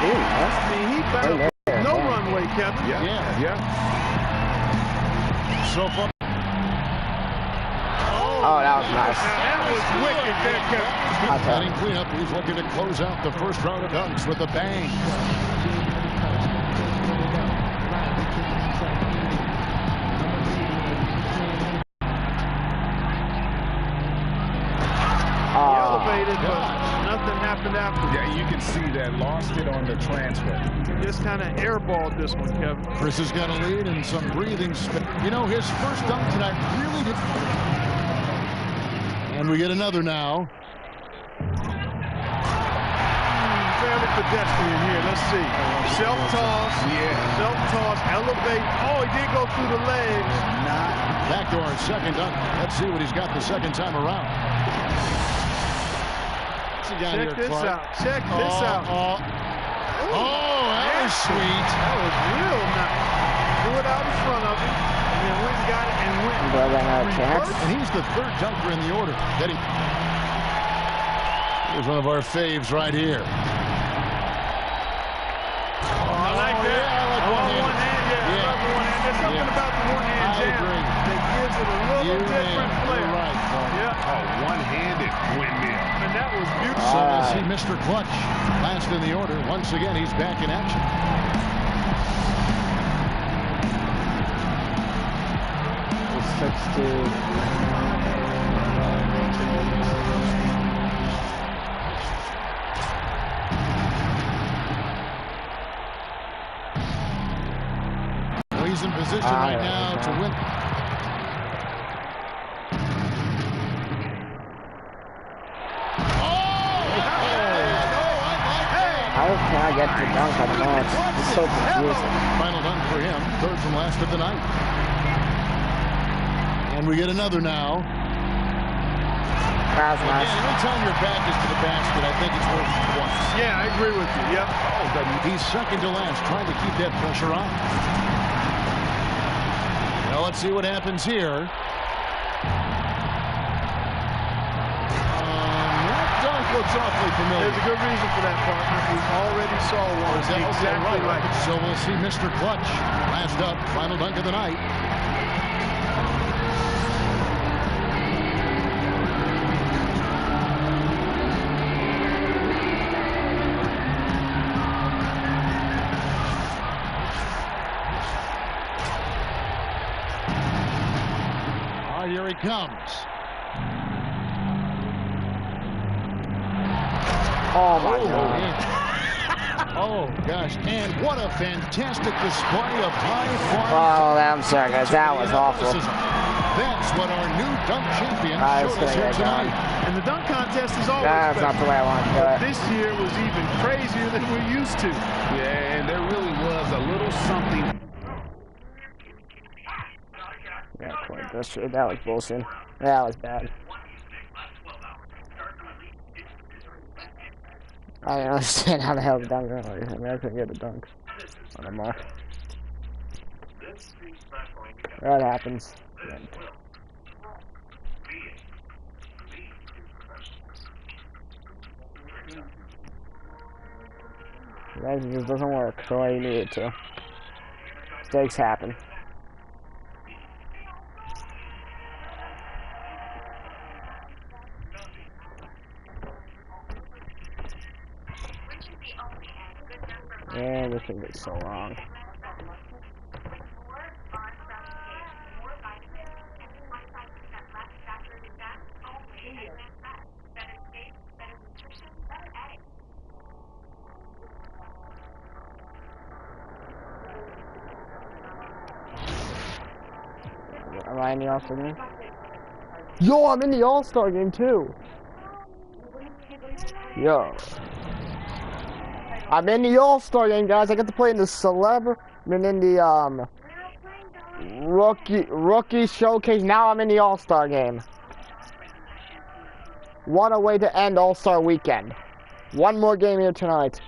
I mean, he battled no runway, Kevin. Yeah. So far. Oh, that was nice. That was wicked there, Kevin. Batting cleanup. He's looking to close out the first round of dunks with a bang. Elevated, but nothing happened after. Yeah, you can see that. Lost it on the transfer. He just kind of airballed this one, Kevin. Chris has got a lead and some breathing space. You know, his first dunk tonight really did. And we get another now. Fairly pedestrian here. Let's see. Self-toss. Yeah. Self-toss. Elevate. Oh, he did go through the legs. Backdoor second dunk. Let's see what he's got the second time around. Check this out. Check this out. Oh, that was sweet. That was real nice. Threw it out in front of him, and then went and got it and went. And he's the third dunker in the order. Here's one of our faves right here. I like that. One hand. There's something about the one-hand jam that gives it a little different flair. You're right. Oh, one-handed windmill. And that was beautiful. So we'll see Mr. Clutch last in the order. Once again, he's back in action. Well, he's in position right now to win. Can I get the dunk? I don't know. It's so confusing. Final dunk for him. Third from last of the night. And we get another now. That was nice. Again, anytime your back is to the basket, I think it's worth it twice. Yeah, I agree with you. Yep. He's second to last, trying to keep that pressure on. Now let's see what happens here. Looks awfully familiar. There's a good reason for that, partner. We already saw one. Exactly right. So we'll see Mr. Clutch last up, final dunk of the night. Oh, here he comes. Oh, my God. Oh, gosh. And what a fantastic display of high flying. Oh, I'm sorry, guys. That was awful. That's what our new dunk champion showed us here tonight. And the dunk contest is always That's not the way I want to do it. This year was even crazier than we're used to. Yeah, and there really was a little something. Yeah, that was bullshit. That was bad. I don't understand how the hell the dunk is. I mean, I couldn't get the dunk on the mark. That happens. Guys, it just doesn't work the way you need it to. Mistakes happen. Yeah, this thing is so wrong. Am I in the All-Star game? Yo, I'm in the All-Star game too. Yo. I'm in the All-Star game, guys. I get to play in the rookie showcase. Now I'm in the All-Star game. What a way to end All-Star weekend. One more game here tonight.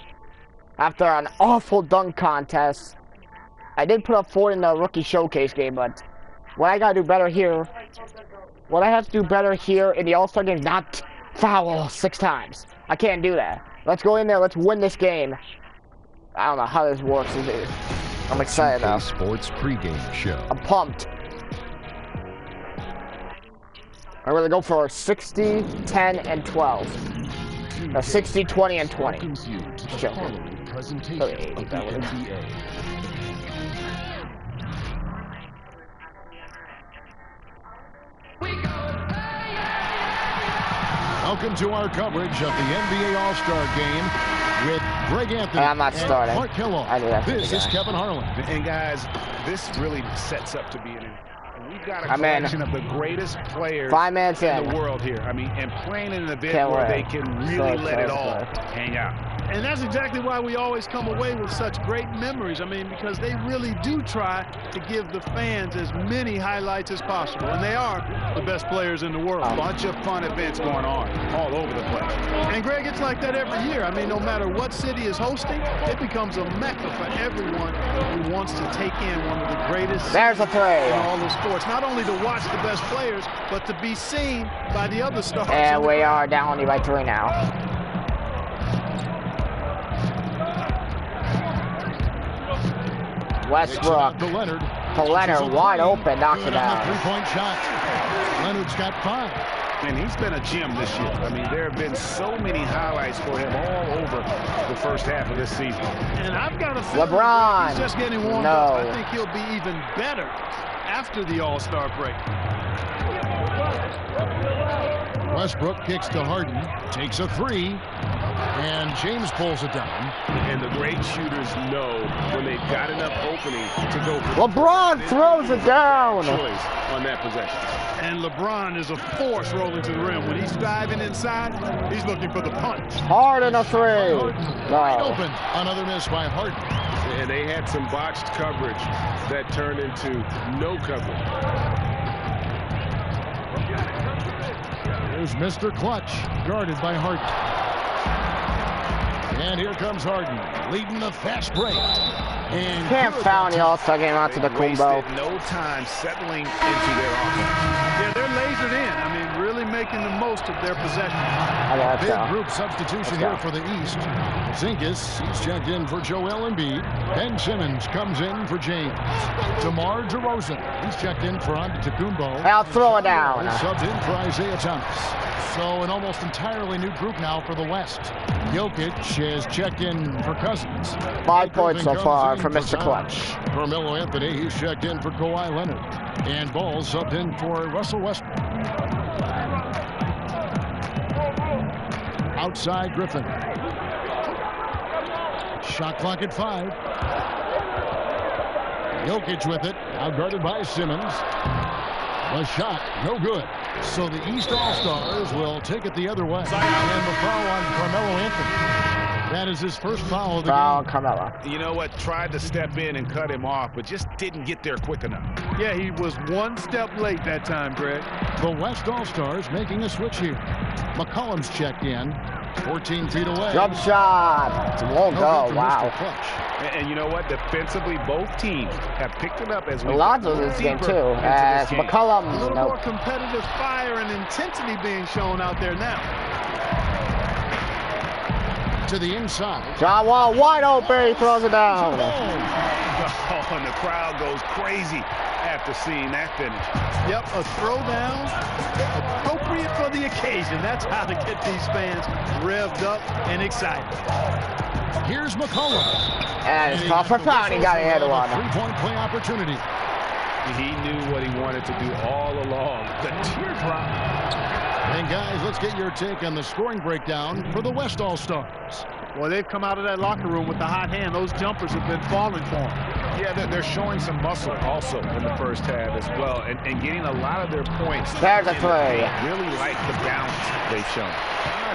After an awful dunk contest. I did put up 4 in the rookie showcase game, but what I gotta do better here, what I have to do better here in the All-Star game is not foul 6 times. I can't do that. Let's go in there, let's win this game. I don't know how this works. I'm excited though. Sports pregame show. I'm pumped. I'm going to go for 60, 10, and 12. No, 60, 20, and 20. Sure. Welcome to our coverage of the NBA All-Star Game with Greg Anthony I'm not starting. Clark Kellogg. This is Kevin Harlan. And guys, this really sets up to be an. We've got a collection of the greatest players 5 minutes in the world here. I mean, and playing in an event where they can really let it all hang out. And that's exactly why we always come away with such great memories. I mean, because they really do try to give the fans as many highlights as possible. And they are the best players in the world. A bunch of fun events going on all over the place. And Greg, it's like that every year. I mean, no matter what city is hosting, it becomes a mecca for everyone who wants to take in one of the greatest There's a three. in all of sports. Not only to watch the best players, but to be seen by the other stars. And we are down only by 3 now. Westbrook to Leonard. Wide open, knocked it down. Three-point shot. Leonard's got 5. And he's been a gem this year. I mean, there have been so many highlights for him all over the first half of this season. And I've got a feeling LeBron. he's just getting warmed up. I think he'll be even better after the All-Star break. Westbrook kicks to Harden, takes a 3, and James pulls it down. And the great shooters know when they've got enough opening to go for LeBron throws it down. choice on that possession. And LeBron is a force rolling to the rim. When he's driving inside, he's looking for the punch. Harden a 3. Wide open. Another miss by Harden. And they had some botched coverage that turned into no coverage. Here's Mr. Clutch, guarded by Harden. And here comes Harden, leading the fast break. And can't foul the All-Star Game out to the combo. No time settling into their offense. Yeah, they're lasered in. I mean, really making the most of their possession. Big group substitution here for the East. Zinkis, he's checked in for Joel Embiid. Ben Simmons comes in for James. DeMar DeRozan, he's checked in for Antetokounmpo. I'll throw it down. Subbed in for Isaiah Thomas. So an almost entirely new group now for the West. Jokic is checked in for Cousins. 5 points so far for Mr. Clutch. Carmelo Anthony, he's checked in for Kawhi Leonard. And Ball subbed in for Russell Westbrook. Outside Griffin. Shot clock at 5. Jokic with it, outguarded by Simmons. The shot, no good. So the East All-Stars will take it the other way. And the foul on Carmelo Anthony. That is his first foul of the game. Carmelo. You know what? Tried to step in and cut him off, but just didn't get there quick enough. Yeah, he was 1 step late that time, Greg. The West All-Stars making a switch here. McCollum's checked in. 14 feet away. Jump shot. It won't go. Wow. And you know what? Defensively, both teams have picked it up as we Lonzo's in this game too. As McCollum. A little more competitive fire and intensity being shown out there now. To the inside. John Wall wide open. He throws it down. Oh, and the crowd goes crazy after seeing that finish. Yep, a throwdown appropriate for the occasion. That's how to get these fans revved up and excited. Here's McCollum. And it's called for foul. He got ahead of one. 3-point play opportunity. He knew what he wanted to do all along. The teardrop. And guys, let's get your take on the scoring breakdown for the West All-Stars. Well, they've come out of that locker room with the hot hand. Those jumpers have been falling for them. Yeah, they're showing some muscle also in the first half as well, and getting a lot of their points. There's a 3. Really like the balance they've shown.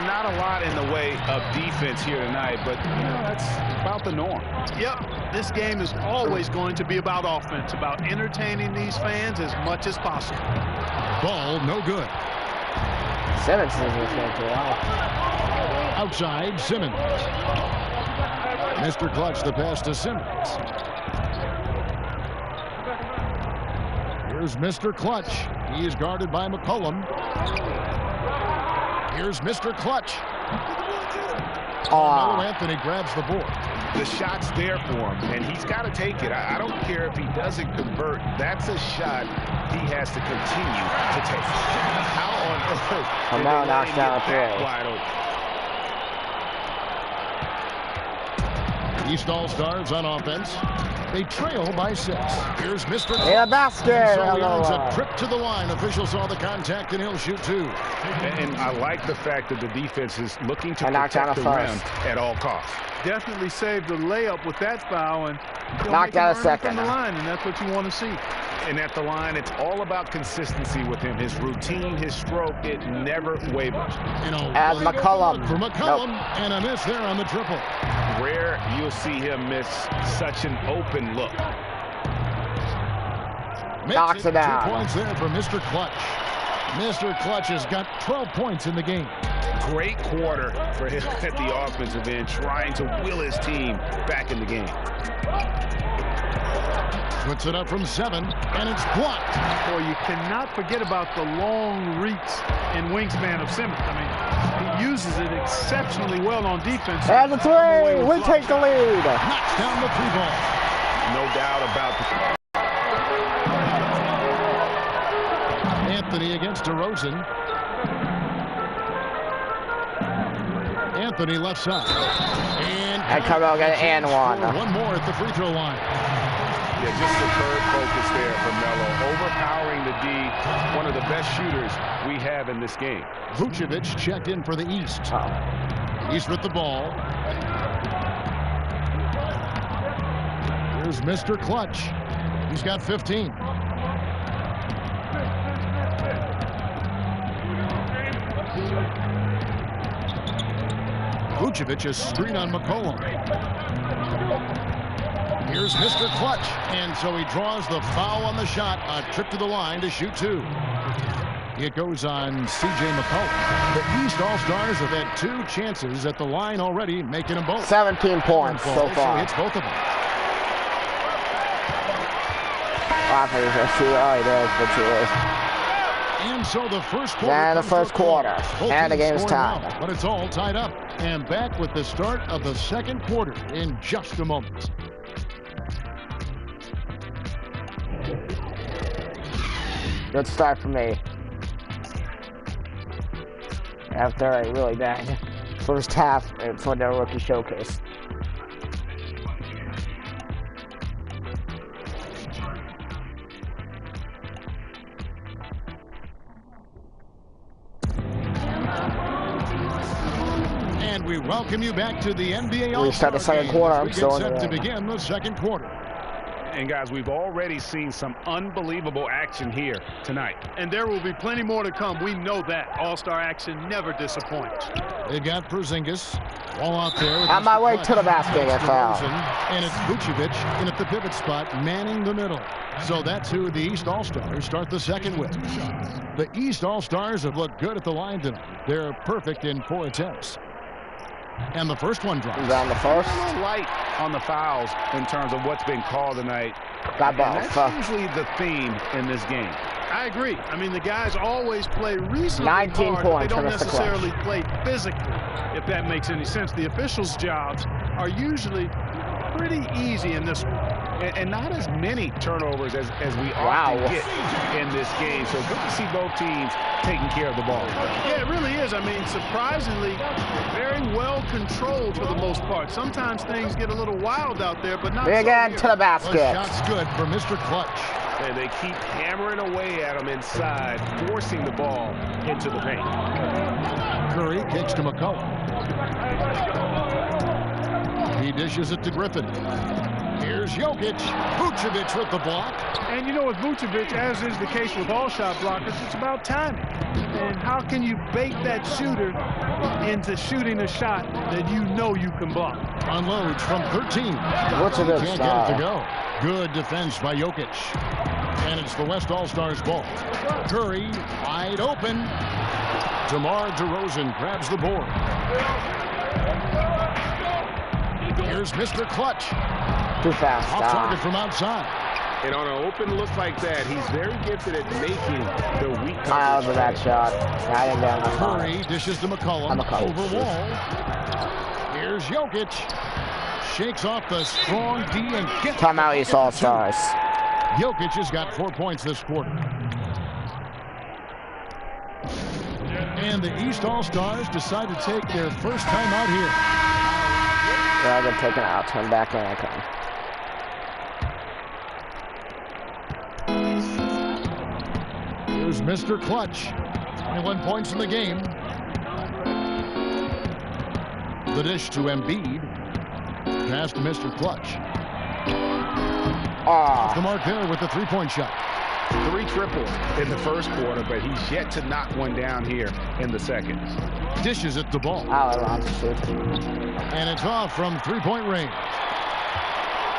Not a lot in the way of defense here tonight, but you know, that's about the norm. Yep, this game is always going to be about offense, about entertaining these fans as much as possible. Ball, no good. Simmons is this game too. Outside, Simmons. Mr. Clutch, the pass to Simmons. Here's Mr. Clutch. He is guarded by McCollum. Here's Mr. Clutch. Carmelo Anthony grabs the board. the shot's there for him, and he's got to take it. I don't care if he doesn't convert. That's a shot he has to continue to take. How on earth did they let him get that wide open? East All-Stars on offense. They trail by 6. Here's Mr. Yeah, basket. So he earns a trip to the line. Official saw the contact, and he'll shoot 2. And I like the fact that the defense is looking to protect the rim at all costs. Definitely saved the layup with that foul, and knocked out a second from the line, and that's what you want to see. And at the line, it's all about consistency with him. His routine, his stroke, it never wavers. As McCollum. For McCollum, and a miss there on the triple. Rare you'll see him miss such an open look. Knocks it down. 2 points there for Mr. Clutch. Mr. Clutch has got 12 points in the game. Great quarter for him at the offensive end, trying to will his team back in the game. Puts it up from 7, and it's blocked. Boy, you cannot forget about the long reach and wingspan of Simmons. I mean, he uses it exceptionally well on defense. And the 3, we take the lead. Knocks down the 3 ball. No doubt about the... Anthony against DeRozan. Anthony left side. And Carmelo got an and one. One more at the free throw line. Yeah, just superb focus there from Melo. Overpowering the D. One of the best shooters we have in this game. Vucevic checked in for the East. East with the ball. Here's Mr. Clutch. He's got 15. Vucevic is screen on McCollum. Here's Mr. Clutch, and so he draws the foul on the shot. A trip to the line to shoot 2. It goes on C.J. McCollum. The East All-Stars have had 2 chances at the line already, making them both. 17 points so far. So it's both of them. And so the first quarter. And the first quarter. And the game is tied. But it's all tied up. And back with the start of the second quarter in just a moment. Good start for me. After a really bad first half for their rookie showcase. And we welcome you back to the NBA All-Star. We start the second quarter. I'm still in set to begin the second quarter. And guys, we've already seen some unbelievable action here tonight. And there will be plenty more to come. We know that. All-Star action never disappoints. They've got Porzingis all out there. On my way to the basket, and it's Vucevic in at the pivot spot, manning the middle. So that's who the East All-Stars start the second with. The East All-Stars have looked good at the line tonight. They're perfect in 4 attempts. And the first one drops. Down the first. A little light on the fouls in terms of what's been called tonight. That's usually the theme in this game. I agree. I mean, the guys always play reasonably 19 hard, points. They don't necessarily play physically, if that makes any sense. The officials' jobs are usually pretty easy in this one. And not as many turnovers as we often get in this game. So good to see both teams taking care of the ball. Yeah, it really is. I mean, surprisingly, very well controlled for the most part. Sometimes things get a little wild out there, but not so again to the basket. The shot's good for Mr. Clutch. And they keep hammering away at him inside, forcing the ball into the paint. Curry kicks to McCollum. He dishes it to Griffin. Here's Jokic. Vucevic with the block. And you know, with Vucevic, as is the case with all shot blockers, it's about timing. And how can you bait that shooter into shooting a shot that you know you can block? Unloads from 13. Vucevic can't get it to go. Good defense by Jokic. And it's the West All-Stars ball. Curry wide open. DeMar DeRozan grabs the board. Here's Mr. Clutch. Too fast. Off target from outside. And on an open look like that, he's very gifted at making the weak coverage. Out of that shot. I didn't get enough. Curry dishes to McCollum. Over wall. Here's Jokic. Shakes off the strong D and gets Timeout, East All-Stars. Jokic has got 4 points this quarter. And the East All-Stars decide to take their first time out here. Yeah, they're taking it out. Turn back in. Okay. Here's Mr. Clutch. 21 points in the game. The dish to Embiid. Pass to Mr. Clutch. The mark there with the three-point shot. 3 triples in the first quarter, but he's yet to knock one down here in the second. Dishes at the ball. And it's off from three-point range.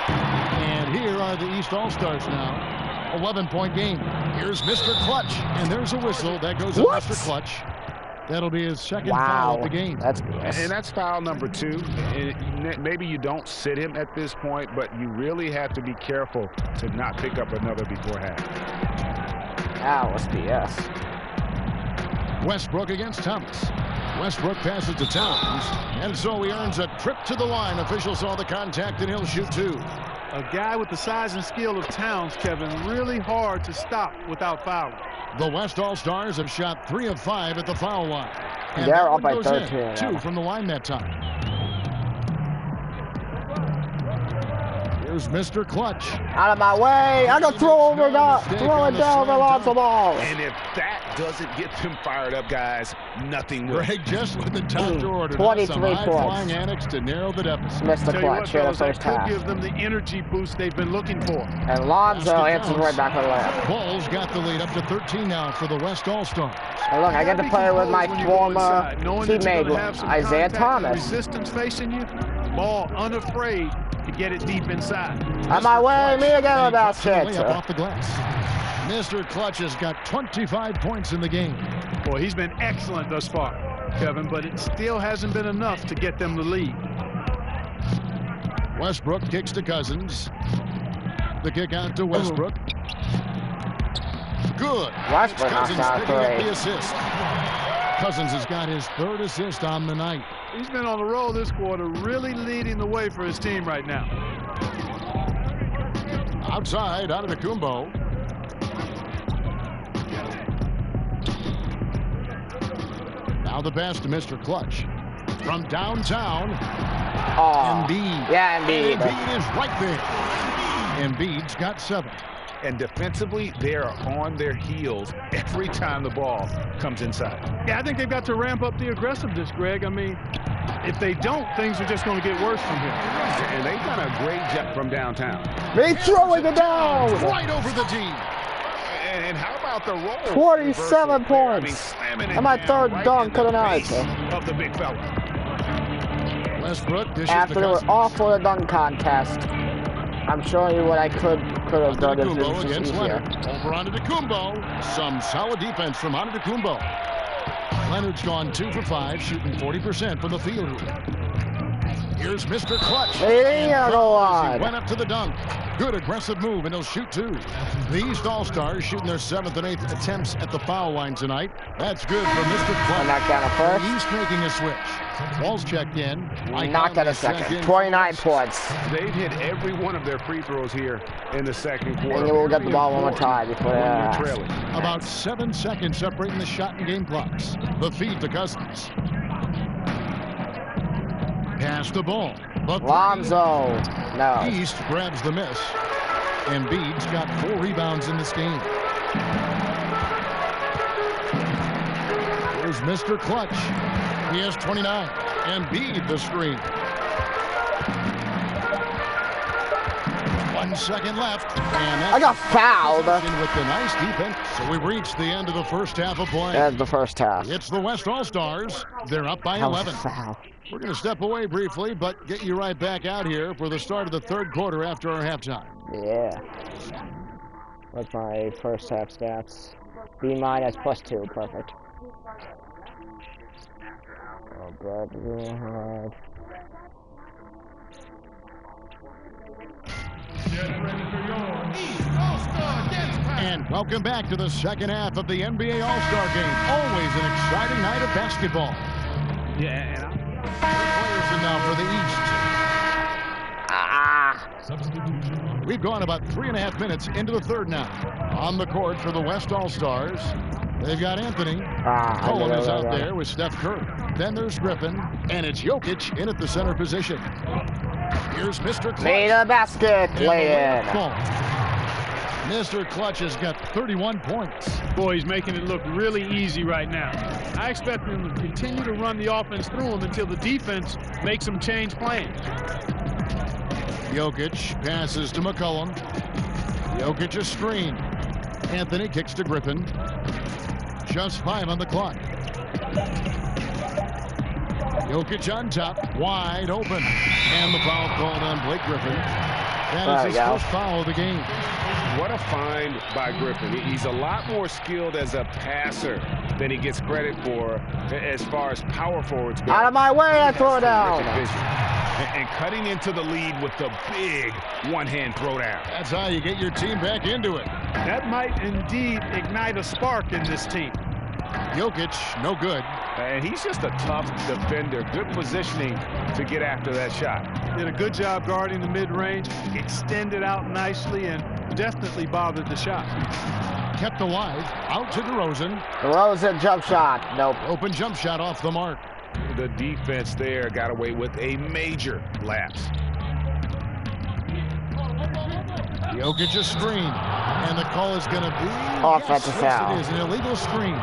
And here are the East All-Stars now. 11-point game. Here's Mr. Clutch. And there's a whistle. That goes up Mr. Clutch. That'll be his second foul of the game. That's BS. And that's foul number 2. And maybe you don't sit him at this point, but you really have to be careful to not pick up another before half. That was BS. Westbrook against Thomas. Westbrook passes to Towns. And so he earns a trip to the line. Official saw the contact, and he'll shoot 2. A guy with the size and skill of Towns, Kevin, really hard to stop without fouling. The West All-Stars have shot 3 of 5 at the foul line. And they're up by 13. 2 from the line that time. Here's Mr. Clutch. Out of my way. I can throw over that. Throw it down the lots of balls. And if that doesn't get them fired up, guys, nothing will. Greg just with the top to order. 23 points. High-flying annex to narrow the deficit. Mr. Clutch here in the first half. Could give them the energy boost they've been looking for. And Lonzo answers right back with the layup. Bulls got the lead up to 13 now for the West All-Stars. And look, I get to play with my former teammate, Isaiah Thomas. Resistance facing you, ball unafraid to get it deep inside. On my way, me again with that shit. Off the glass. Mr. Clutch has got 25 points in the game. Boy, he's been excellent thus far, Kevin, but it still hasn't been enough to get them the lead. Westbrook kicks to Cousins. The kick out to Westbrook. Good. Westbrook Cousins knocks picking out up the assist. Cousins has got his 3rd assist on the night. He's been on the roll this quarter, really leading the way for his team right now. Outside, out of the Kumbo. Now the pass to Mr. Clutch. From downtown. Embiid. Yeah, Embiid. Embiid is right there. Embiid's got 7. And defensively, they are on their heels every time the ball comes inside. Yeah, I think they've got to ramp up the aggressiveness, Greg. I mean, if they don't, things are just going to get worse from here. And they've done a great job from downtown. They throwing it down. Right over the D. And how about the roll? 47 points. And my 3rd dunk of the night. Of the big fella. Westbrook dishes After they were off for the dunk contest, I'm showing you what I could have done if it was just easier. Over Antetokounmpo. Some solid defense from Antetokounmpo. Leonard's gone 2 for 5, shooting 40% from the field. Here's Mr. Clutch. He went up to the dunk. Good aggressive move, and he'll shoot 2. The East All-Stars shooting their 7th and 8th attempts at the foul line tonight. That's good for Mr. Clutch. And that count of first. The East making a switch. Walls checked in. Knocked out a second. 29 points. They've hit every one of their free throws here in the second quarter. And you will get the ball one more time before they're trailing. About 7 seconds separating the shot and game clocks. The feed to Cousins. Pass the ball. Lonzo. No. East grabs the miss. Embiid's got 4 rebounds in this game. Here's Mr. Clutch. He has 29. Embiid the screen. 1 second left. And I got fouled. With the nice defense. So we've reached the end of the first half of play. That's the first half. It's the West All-Stars. They're up by 11. We're going to step away briefly, but get you right back out here for the start of the 3rd quarter after our halftime. Yeah. That's my first half stats. B- +2. Perfect. Oh, God, really hard. And welcome back to the second half of the NBA All-Star Game. Always an exciting night of basketball. Yeah, and Players are now for the East. We've gone about 3.5 minutes into the third now. On the court for the West All-Stars, they've got Anthony. Colin is out there with Steph Curry. Then there's Griffin, and it's Jokic in at the center position. Here's Mr. Clutch. Made a basket, play in. Mr. Clutch has got 31 points. Boy, he's making it look really easy right now. I expect him to continue to run the offense through him until the defense makes him change plans. Jokic passes to McCollum. Jokic a screen. Anthony kicks to Griffin. Just 5 on the clock. Jokic on top, wide open. And the foul called on Blake Griffin. That is his first foul of the game. What a find by Griffin. He's a lot more skilled as a passer than he gets credit for as far as power forwards go. Out of my way, I throw down. And cutting into the lead with the big one-hand throwdown. That's how you get your team back into it. That might indeed ignite a spark in this team. Jokic, no good. And he's just a tough defender. Good positioning to get after that shot. Did a good job guarding the mid-range, extended out nicely, and definitely bothered the shot. Kept alive, out to DeRozan. DeRozan jump shot, nope. Open jump shot off the mark. The defense there got away with a major lapse. Jokic a screen, and the call is going to be offensive foul. It is an illegal screen.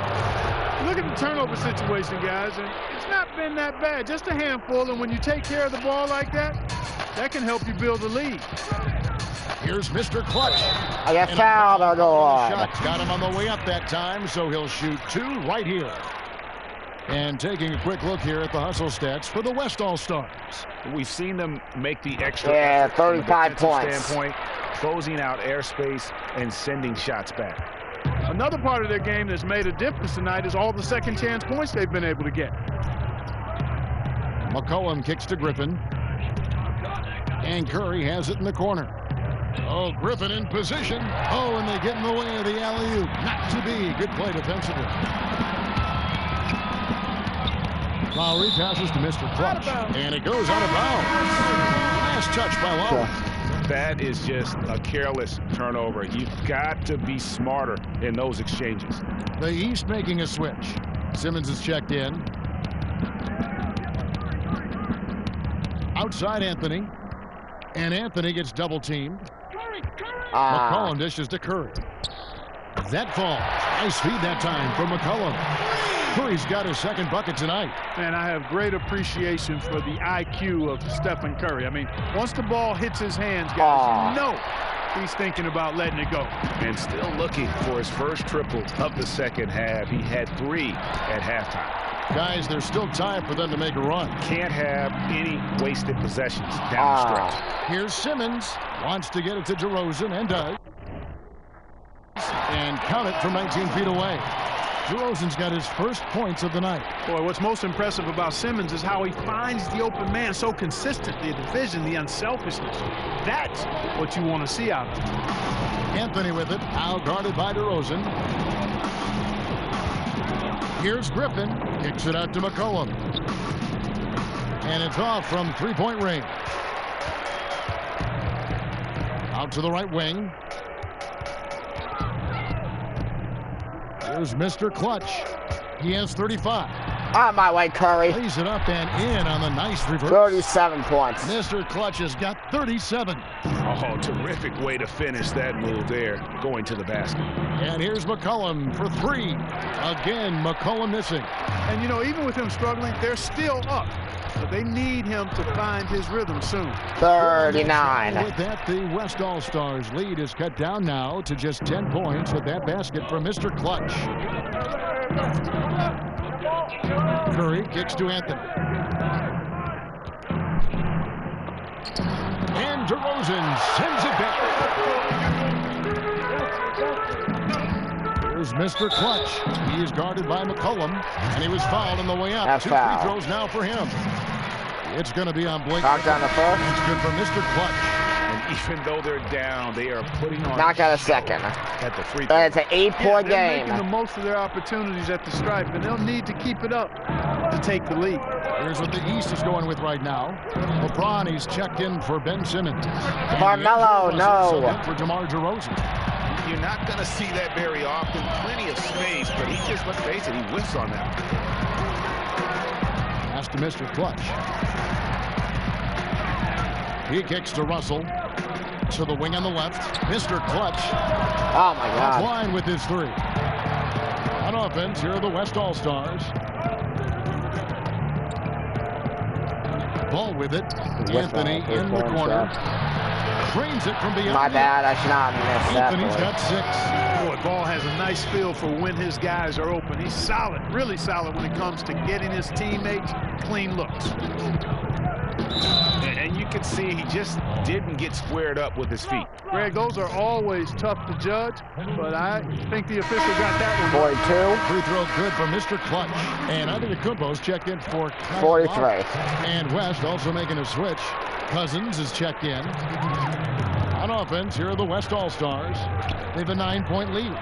Look at the turnover situation, guys, and it's not been that bad, just a handful, and when you take care of the ball like that, that can help you build a lead. Here's Mr. Clutch. I get fouled, I'll go on. Shot's got him on the way up that time, so he'll shoot 2 right here. And taking a quick look here at the hustle stats for the West All-Stars. We've seen them make the extra. Yeah, 35 points. Standpoint, closing out airspace and sending shots back. Another part of their game that's made a difference tonight is all the second chance points they've been able to get. McCollum kicks to Griffin. And Curry has it in the corner. Oh, Griffin in position. Oh, and they get in the way of the alley-oop. Not to be. Good play defensively. Lowry passes to Mr. Clutch. And it goes out of bounds. Last touch by Lowry. That is just a careless turnover. You've got to be smarter in those exchanges. The East making a switch. Simmons is checked in. Outside Anthony. And Anthony gets double teamed. McCollum dishes to Curry. That falls. Nice feed that time from McCollum. Curry's got his second bucket tonight. And I have great appreciation for the IQ of Stephen Curry. I mean, once the ball hits his hands, guys, you know he's thinking about letting it go. And still looking for his first triple of the second half. He had 3 at halftime. Guys, there's still time for them to make a run. Can't have any wasted possessions down the stretch. Here's Simmons. Wants to get it to DeRozan and does. And count it from 19 feet away. DeRozan's got his first points of the night. Boy, what's most impressive about Simmons is how he finds the open man so consistently. The vision, the unselfishness. That's what you want to see out of him. Anthony with it, now guarded by DeRozan. Here's Griffin, kicks it out to McCollum. And it's off from three-point range. Out to the right wing. Here's Mr. Clutch. He has 35. Out of my way, Curry. Lays it up and in on the nice reverse. 37 points. Mr. Clutch has got 37. Oh, terrific way to finish that move there, going to the basket. And here's McCollum for 3. Again, McCollum missing. And, you know, even with him struggling, they're still up. But they need him to find his rhythm soon. 39. With that, the West All-Stars lead is cut down now to just 10 points with that basket from Mr. Clutch. Curry kicks to Anthony. And DeRozan sends it back. Here's Mr. Clutch. He is guarded by McCollum, and he was fouled on the way up. That's 2 foul. free throws now for him. It's going to be on Blake. Knocked down the first. It's good for Mr. Clutch. And even though they're down, they are putting on. Knock out a second. At the free throw. And it's an 8-point They're game. making the most of their opportunities at the stripe, and they'll need to keep it up. to take the lead. Here's what the East is going with right now. LeBron, he's checked in for Ben Simmons. Carmelo, no. For DeMar DeRozan. You're not going to see that very often. Plenty of space, but he just, let's face it, he whiffs on that. Pass to Mr. Clutch. He kicks to Russell. To the wing on the left. Mr. Clutch. Oh, my God. Line with his three. On offense, here are the West All-Stars. Ball with it. Anthony in the corner. Trains it from beyond. My bad. I should not have missed that. Anthony's got 6. Boy, Ball has a nice feel for when his guys are open. He's solid, really solid when it comes to getting his teammates clean looks. And you can see he just didn't get squared up with his feet. Greg, those are always tough to judge, but I think the official got that one. 42. Free throw good for Mr. Clutch. And Antetokounmpo's checked in for 43. And West also making a switch. Cousins is checked in. On offense, here are the West All-Stars. They have a 9-point lead.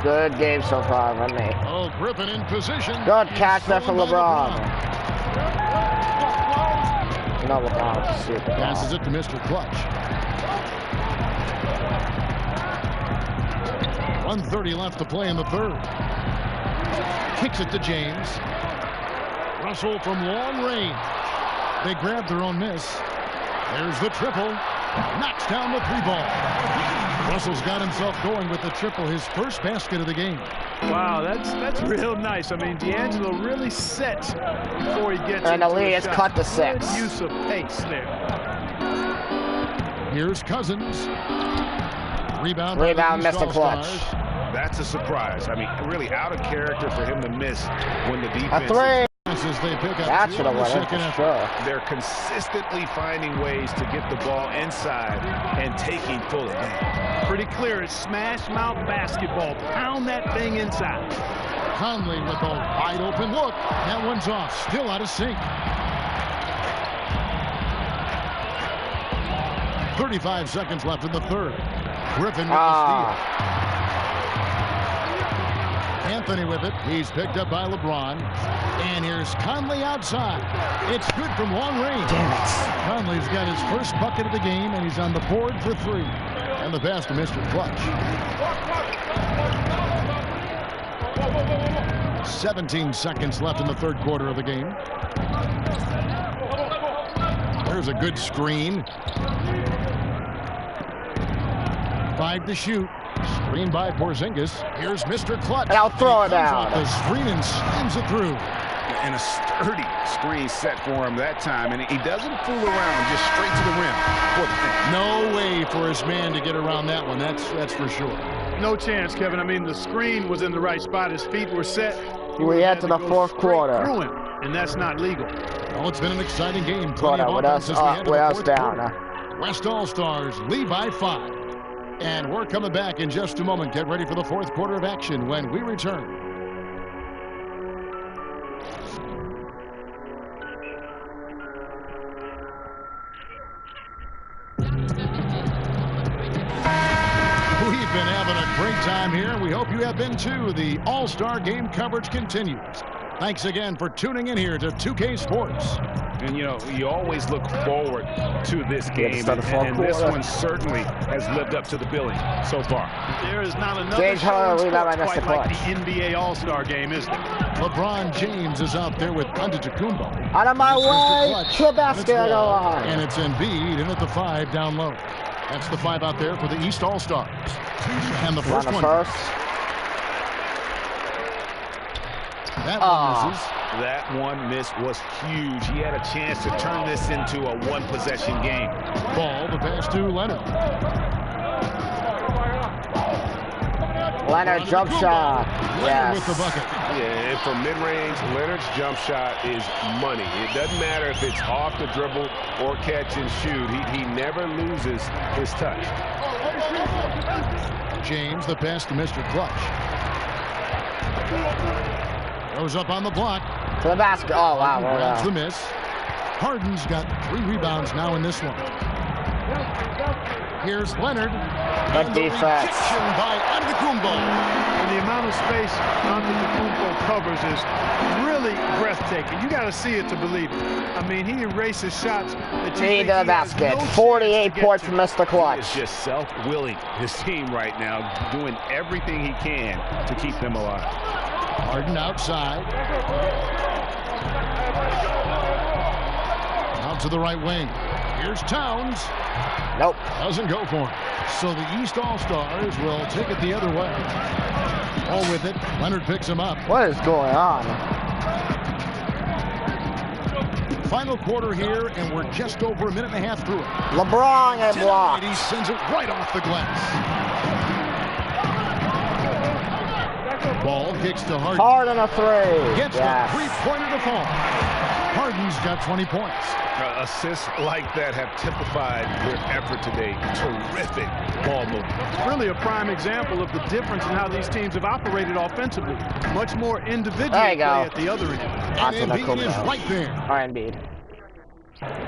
Good game so far, Remy. Oh, Griffin in position. Good catch there from LeBron. No, LeBron. Super. Passes it to Mr. Clutch. 1:30 left to play in the third. Kicks it to James. Russell from long range. They grab their own miss. There's the triple. Knocks down the 3-ball. Russell's got himself going with the triple, his first basket of the game. Wow, that's real nice. I mean, D'Angelo really sets before he gets and into the lead is cut to 6. Good use of pace there. Here's Cousins. Rebound, Mr. Clutch. That's a surprise. I mean, really out of character for him to miss when the defense. A 3. They pick up That should have won it for sure. They're consistently finding ways to get the ball inside and taking full advantage. Pretty clear. It's smash mouth basketball. Pound that thing inside. Conley with a wide open look. That one's off. Still out of sync. 35 seconds left in the third. Griffin with the steal. Anthony with it. He's picked up by LeBron. And here's Conley outside. It's good from long range. Damn it. Conley's got his first bucket of the game, and he's on the board for 3. And the pass to Mr. Clutch. 17 seconds left in the third quarter of the game. There's a good screen. 5 to shoot. Screen by Porzingis. Here's Mr. Clutch. And I'll throw it down. The screen and slams it through. And a sturdy screen set for him that time. And he doesn't fool around, just straight to the rim. No way for his man to get around that one. That's for sure. No chance, Kevin. I mean, the screen was in the right spot. His feet were set. We head to the fourth quarter. Through him, and that's not legal. Well, it's been an exciting game. What else down? West All-Stars lead by 5. And we're coming back in just a moment. Get ready for the fourth quarter of action when we return. We've been having a great time here. We hope you have been too. The All-Star Game coverage continues. Thanks again for tuning in here to 2K Sports. And, you know, you always look forward to this game, and this one certainly has lived up to the billing so far. There is not another show in sports quite like the NBA All-Star Game, is there? LeBron James is out there with Antetokounmpo. Out of my way, to the basket line. And it's Embiid in at the 5 down low. That's the 5 out there for the East All-Stars. And the first one. That one misses. That one miss was huge. He had a chance to turn this into a one-possession game. Ball, the pass to Leonard. Leonard jump shot. Leonard with the bucket. Yeah, and from mid-range, Leonard's jump shot is money. It doesn't matter if it's off the dribble or catch and shoot. He never loses his touch. James, the pass to Mr. Clutch. Goes up on the block. To the basket. Oh, wow. Grabs the miss. Harden's got 3 rebounds now in this one. Here's Leonard. Good defense. By Antetokounmpo. And the amount of space Antetokounmpo covers is really breathtaking. You got to see it to believe it. I mean, he erases shots that you Need the basket. 48 points from Mr. Clutch. He's just self-willing, his team right now, doing everything he can to keep them alive. Harden outside. Out to the right wing. Here's Towns. Nope. Doesn't go for him. So the East All-Stars will take it the other way. All with it. Leonard picks him up. What is going on? Final quarter here, and we're just over a minute and a half through it. LeBron and blocked. He sends it right off the glass. Ball kicks to Harden. Harden a three. Gets Yes. the three-pointer to fall. Harden's got 20 points. Assists like that have typified their effort today. Terrific ball movement. Really a prime example of the difference in how these teams have operated offensively. Much more individual There you play go. at the other end. And Embiid is right there. Embiid.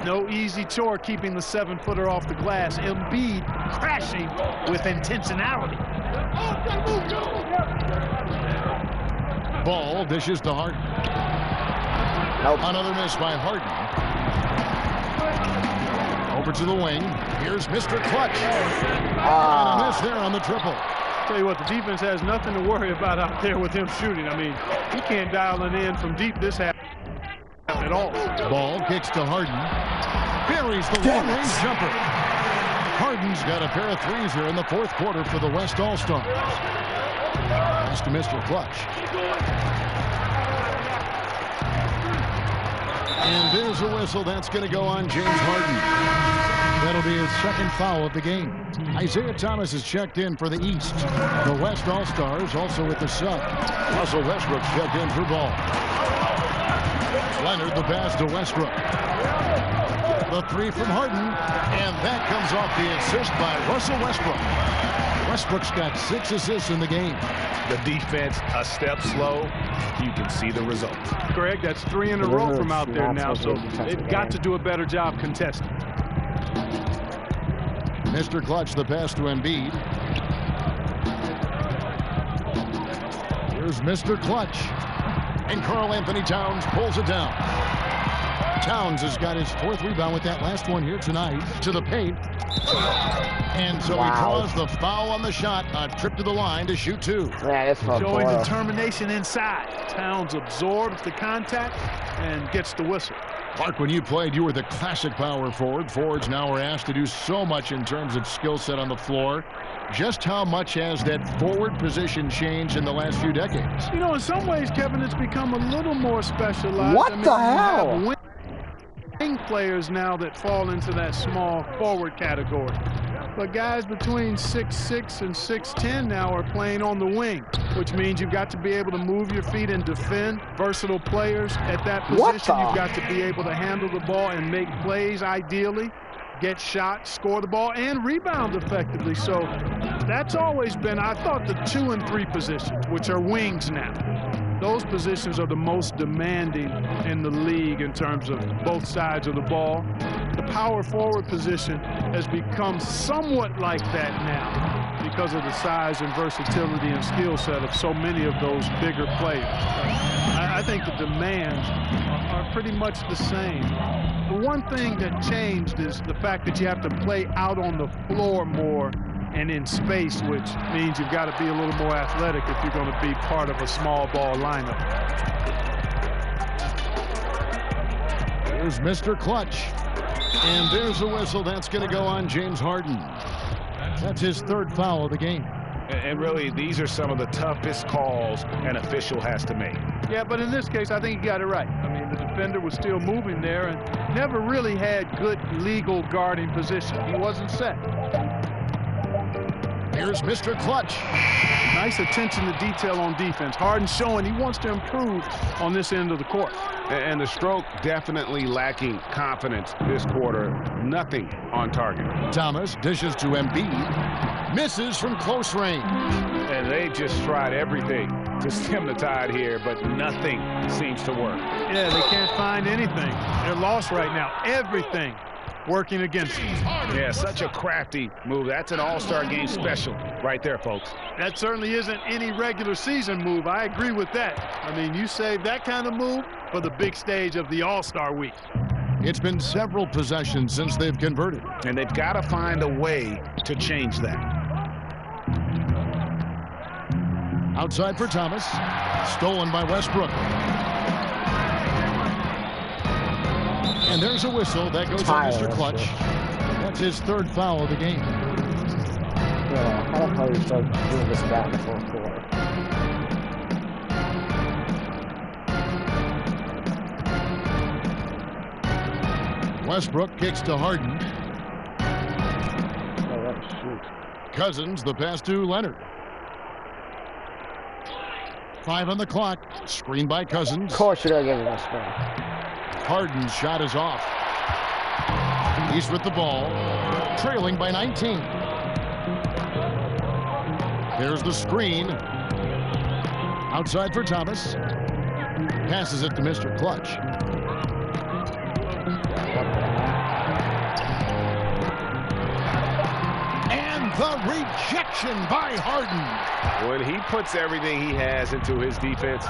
No easy chore keeping the 7-footer off the glass. Embiid crashing with intentionality. Ball dishes to Harden. Nope. Another miss by Harden. Over to the wing. Here's Mr. Clutch. And a miss there on the triple. Tell you what, the defense has nothing to worry about out there with him shooting. I mean, he can't dial it in from deep this half at all. Ball kicks to Harden. Buries the long-range jumper. Harden's got a pair of threes here in the fourth quarter for the West All-Stars. Pass to Mr. Clutch. And there's a whistle. That's going to go on James Harden. That'll be his second foul of the game. Isaiah Thomas is checked in for the East. The West All-Stars also with the sub. Russell Westbrook's checked in for ball. Leonard the pass to Westbrook. The three from Harden. And that comes off the assist by Russell Westbrook. Westbrook's got 6 assists in the game. The defense a step slow. You can see the results. Greg, that's 3 in a row from out there now, so they've got to do a better job contesting. Mr. Clutch, the pass to Embiid. Here's Mr. Clutch. And Karl Anthony Towns pulls it down. Towns has got his 4th rebound with that last one here tonight. To the paint. And so he draws the foul on the shot. A trip to the line to shoot 2. Man, it's showing determination inside. Towns absorbs the contact and gets the whistle. Clark, when you played, you were the classic power forward. Forwards now are asked to do so much in terms of skill set on the floor. Just how much has that forward position changed in the last few decades? You know, in some ways, Kevin, it's become a little more specialized. What the hell? You have wing players now that fall into that small forward category. But guys between 6'6" and 6'10" now are playing on the wing, which means you've got to be able to move your feet and defend. Versatile players at that position. You've got to be able to handle the ball and make plays ideally, get shots, score the ball, and rebound effectively. So that's always been, I thought, the 2 and 3 positions, which are wings now. Those positions are the most demanding in the league in terms of both sides of the ball. The power forward position has become somewhat like that now because of the size and versatility and skill set of so many of those bigger players. I think the demands are pretty much the same. The one thing that changed is the fact that you have to play out on the floor more and in space, which means you've got to be a little more athletic if you're going to be part of a small ball lineup. There's Mr. Clutch. And there's a whistle. That's going to go on James Harden. That's his 3rd foul of the game. And really, these are some of the toughest calls an official has to make. Yeah, but in this case, I think he got it right. I mean, the defender was still moving there and never really had good legal guarding position. He wasn't set. Here's Mr. Clutch. Nice attention to detail on defense. Harden showing he wants to improve on this end of the court. And the stroke definitely lacking confidence this quarter. Nothing on target. Thomas dishes to Embiid. Misses from close range. And they just tried everything to stem the tide here, but nothing seems to work. Yeah, they can't find anything. They're lost right now. Everything working against him. Yeah, such a crafty move. That's an all-star game special right there, folks. That certainly isn't any regular season move. I agree with that. I mean, you save that kind of move for the big stage of the All-Star week. It's been several possessions since they've converted. And they've got to find a way to change that. Outside for Thomas. Stolen by Westbrook. And there's a whistle that goes to Mr. Clutch. That's his third foul of the game. Yeah, I don't know how you start doing this back in the fourth quarter. Westbrook kicks to Harden. Oh, shoot. Cousins, the pass to Leonard. 5 on the clock. Screen by Cousins. Of course you're going to give him a screen. Harden's shot is off. He's with the ball, trailing by 19. There's the screen. Outside for Thomas. Passes it to Mr. Clutch. And the rejection by Harden. When he puts everything he has into his defense,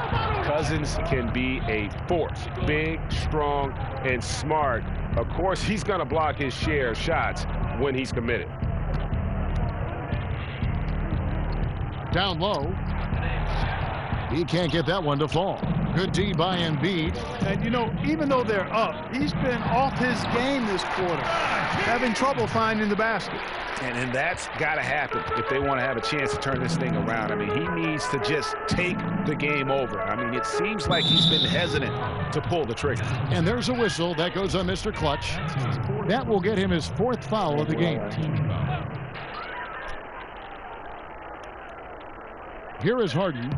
Cousins can be a force. Big, strong, and smart. Of course, he's going to block his share of shots when he's committed. Down low. He can't get that one to fall. Good D by Embiid. And, you know, even though they're up, he's been off his game this quarter, having trouble finding the basket. And that's got to happen if they want to have a chance to turn this thing around. I mean, he needs to just take the game over. I mean, it seems like he's been hesitant to pull the trigger. And there's a whistle that goes on Mr. Clutch. That will get him his 4th foul of the game. Here is Harden.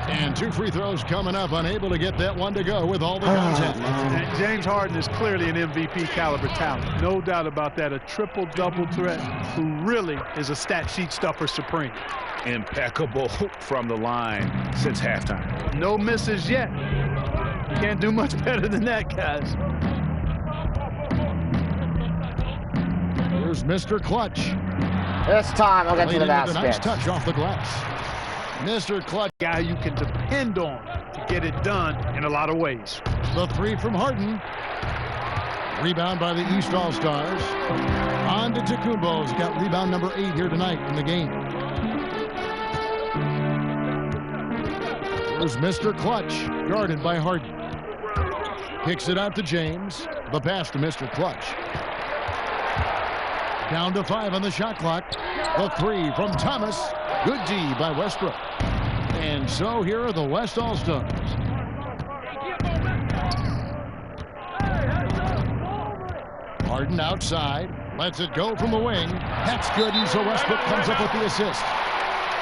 And 2 free throws coming up, unable to get that one to go with all the contact. And James Harden is clearly an MVP caliber talent. No doubt about that. A triple-double threat who really is a stat sheet stuffer supreme. Impeccable from the line since halftime. No misses yet. You can't do much better than that, guys. Here's Mr. Clutch. This time I'll get to the basket. A nice touch off the glass. Mr. Clutch. Guy you can depend on to get it done in a lot of ways. The 3 from Harden. Rebound by the East All-Stars. On to Tacumbo's got rebound number 8 here tonight in the game. There's Mr. Clutch, guarded by Harden. Kicks it out to James. The pass to Mr. Clutch. Down to 5 on the shot clock. The 3 from Thomas. Good D by Westbrook. And so here are the West All-Stars. Harden outside. Lets it go from the wing. That's good, and so Westbrook comes up with the assist.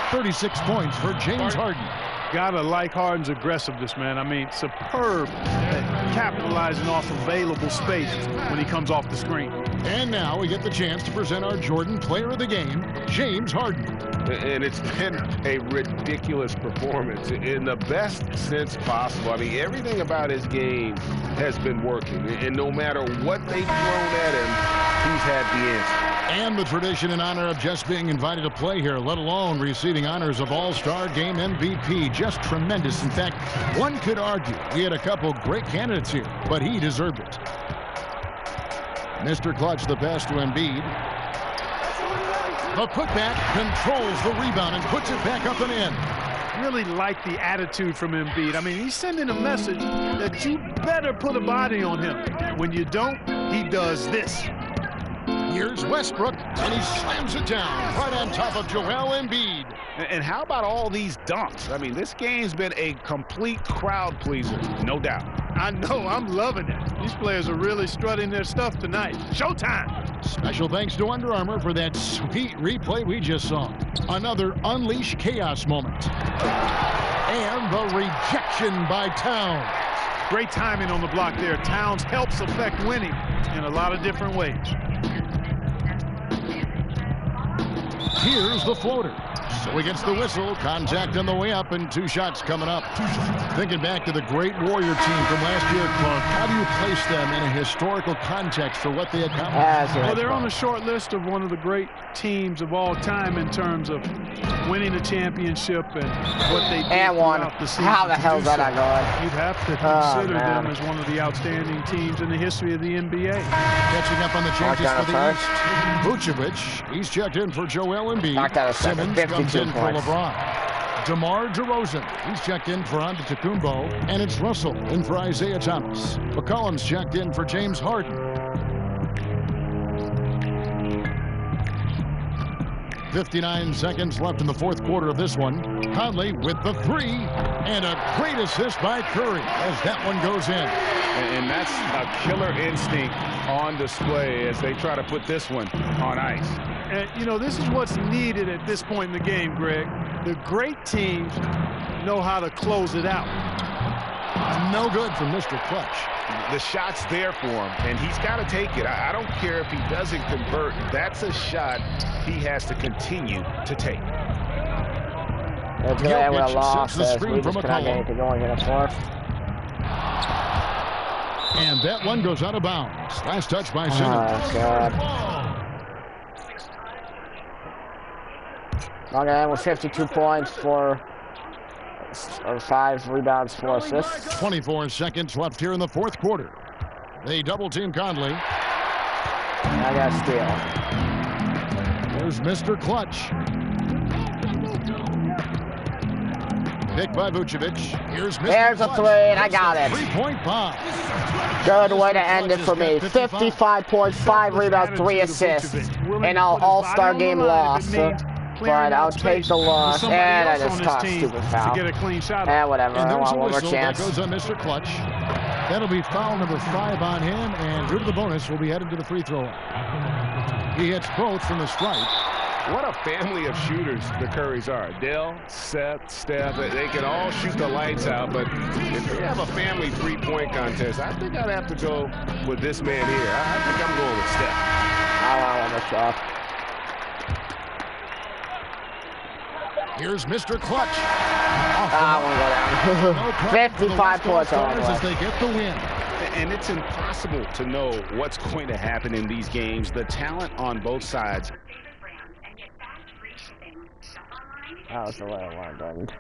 36 points for James Harden. Gotta like Harden's aggressiveness, man. I mean, superb at capitalizing off available space when he comes off the screen. And now we get the chance to present our Jordan Player of the Game, James Harden. And it's been a ridiculous performance in the best sense possible. I mean, everything about his game has been working. And no matter what they've thrown at him, he's had the answer. And the tradition and honor of just being invited to play here, let alone receiving honors of All-Star Game MVP. Just tremendous. In fact, one could argue we had a couple great candidates here, but he deserved it. Mr. Clutch, the pass to Embiid. The putback controls the rebound and puts it back up and in. Really like the attitude from Embiid. I mean, he's sending a message that you better put a body on him. When you don't, he does this. Here's Westbrook, and he slams it down right on top of Joel Embiid. And how about all these dunks? I mean, this game's been a complete crowd pleaser, no doubt. I know, I'm loving it. These players are really strutting their stuff tonight. Showtime! Special thanks to Under Armour for that sweet replay we just saw. Another Unleash Chaos moment. And the rejection by Towns. Great timing on the block there. Towns helps affect winning in a lot of different ways. Here's the floater. So he gets the whistle. Contact on the way up, and 2 shots coming up. Thinking back to the great Warrior team from last year, Clark, how do you place them in a historical context for what they accomplished? Well, they're on a short list of one of the great teams of all time in terms of winning the championship and what they did throughout the season. How the hell is that not going? You'd have to consider them as one of the outstanding teams in the history of the NBA. Catching up on the changes for the East. Vucevic, he's checked in for Joel Embiid. Simmons comes in for LeBron. DeMar DeRozan, he's checked in for Antetokounmpo. And it's Russell in for Isaiah Thomas. McCollum's checked in for James Harden. 59 seconds left in the 4th quarter of this one. Conley with the 3, and a great assist by Curry as that one goes in. And that's a killer instinct on display as they try to put this one on ice. And, you know, this is what's needed at this point in the game, Greg. The great teams know how to close it out. No good from Mr. Clutch. The shot's there for him, and he's got to take it. I don't care if he doesn't convert. That's a shot he has to continue to take. It's going to lost the screen from McCollum. Going in a 4th. And that one goes out of bounds. Last touch by Simmons. Oh, God. Okay, with 52 points for 5 rebounds, 4 assists. 24 seconds left here in the 4th quarter. They double-team Conley. I got steal. Here's Mr. Clutch. Picked by Vucevic. Here's Mr. There's Clutch. A 3, and I got it. 3-point bomb. Good way to end it for me. 55 points, 5 rebounds, 3 assists. In an all-star game loss. But I'll take the loss, and I just caught a stupid foul. To get a clean shot. And whatever, and I want one more that chance. goes on Mr. Clutch. That'll be foul number 5 on him, and due to the bonus, will be headed to the free throw line. He hits both from the stripe. What a family of shooters the Currys are. Dell, Seth, Steph, they can all shoot the lights out, but if they have a family 3-point contest, I think I'd have to go with this man here. I think I'm going with Steph. I want one more shot. Here's Mr. Clutch. I want to go down. 55 points on as they get the win. And it's impossible to know what's going to happen in these games. The talent on both sides. That was the way I wanted to end.